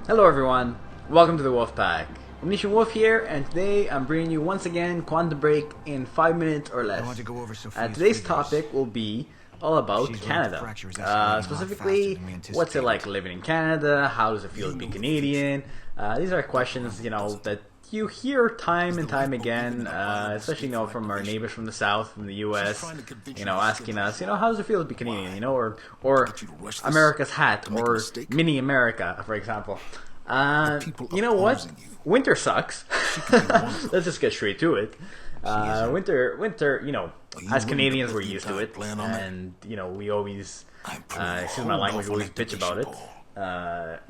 Hello everyone, welcome to the Wolf Pack. OmnicientWolf here, and today I'm bringing you once again Quantum Break in 5 minutes or less. Today's topic will be all about Canada. Specifically, what's it like living in Canada? How does it feel to be Canadian? These are questions, that you hear time and time again, especially, from our neighbors from the South, from the U.S., asking us, how does it feel to be Canadian, or America's hat, or mini America, for example. You know what? Winter sucks. Let's just get straight to it. Winter, as Canadians, we're used to it, and, we always, excuse my language, we always bitch about it.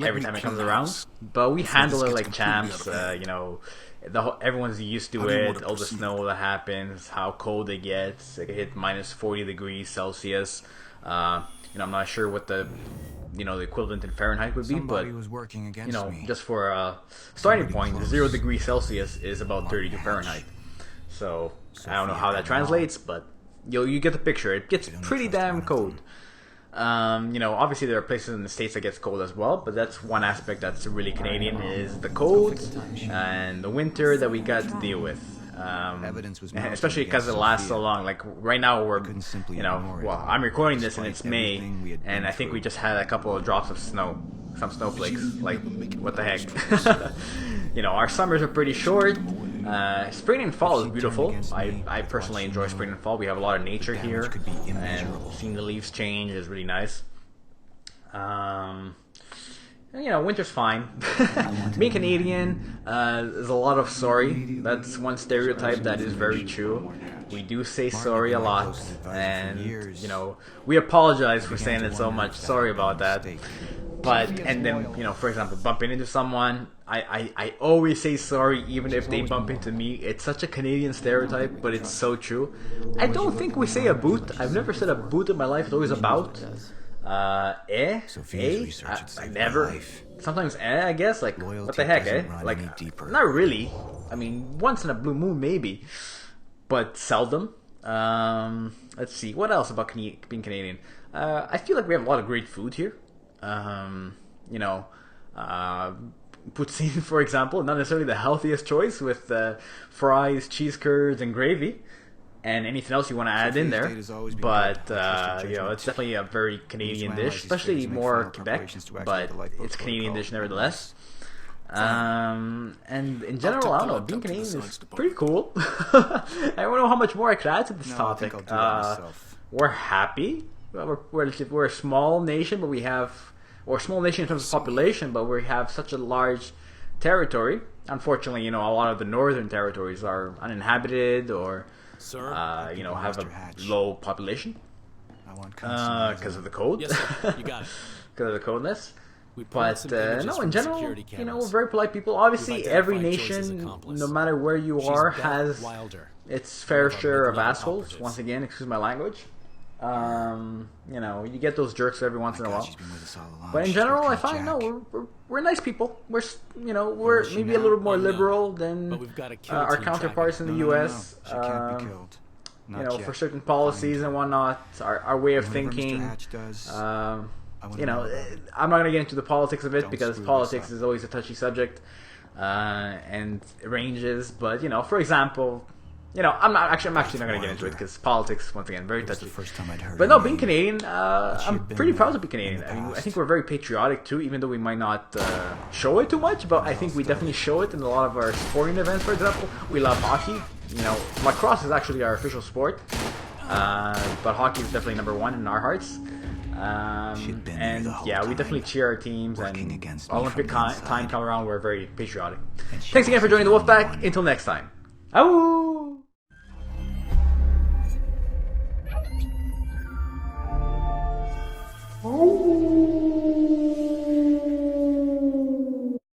Every time it comes around, but we handle it like champs. Everyone's used to it. All the snow that happens, how cold it gets. It can hit minus 40 degrees Celsius. I'm not sure what the the equivalent in Fahrenheit would be, but just for a starting point, 0 degrees Celsius is about 32 Fahrenheit. So I don't know how that translates, but you get the picture. It gets pretty damn cold. Obviously there are places in the States that gets cold as well, but that's one aspect that's really Canadian, is the cold and the winter that we got to deal with. Especially because it lasts so long. Like right now we're, I'm recording this and it's May, and I think we just had a couple of drops of snow, some snowflakes. Like, what the heck? Our summers are pretty short. Spring and fall is beautiful. I personally enjoy spring and fall. We have a lot of nature here, and seeing the leaves change is really nice. Winter's fine. Being Canadian, there's a lot of sorry. That's one stereotype that is very true. We do say sorry a lot, and we apologize for saying it so much. Sorry about that. But, and then, for example, bumping into someone, I always say sorry even if they bump into me. It's such a Canadian stereotype, but it's so true. I don't think we say a boot. I've never said a boot in my life. It's always about. I never. Sometimes I guess, like, what the heck, Like, not really. I mean, once in a blue moon, maybe. But seldom. Let's see. What else about being Canadian? I feel like we have a lot of great food here. Poutine, for example, not necessarily the healthiest choice, with fries, cheese curds, and gravy, and anything else you want to add in there. But it's definitely a very Canadian dish, especially more Quebec, but it's a Canadian dish nevertheless. And in general, I don't know, being Canadian is pretty cool. I don't know how much more I could add to this topic. We're happy. We're a small nation, but or small nation in terms of population, but we have such a large territory. Unfortunately, a lot of the northern territories are uninhabited, or have a low population because of the cold. Yes, sir. You got it. Because of the coldness. But no, in general, we're very polite people. Obviously, every nation, no matter where you are, has its fair share of assholes. Once again, excuse my language. You get those jerks every once in a while. But in general, I find we're nice people. We're maybe a little more liberal than our counterparts in the U.S. For certain policies and whatnot, our way of thinking. I'm not gonna get into the politics of it, because politics is always a touchy subject, and it ranges. But for example. I'm actually not going to get into it, because politics, once again, very touchy. But no, being Canadian, I'm pretty proud to be Canadian. I mean, I think we're very patriotic too, even though we might not show it too much. But I think we definitely show it in a lot of our sporting events. For example, we love hockey. Lacrosse is actually our official sport, but hockey is definitely number one in our hearts. And yeah, we definitely cheer our teams, and Olympic time come around, we're very patriotic. Thanks again for joining the Wolfpack. Until next time. Awoo!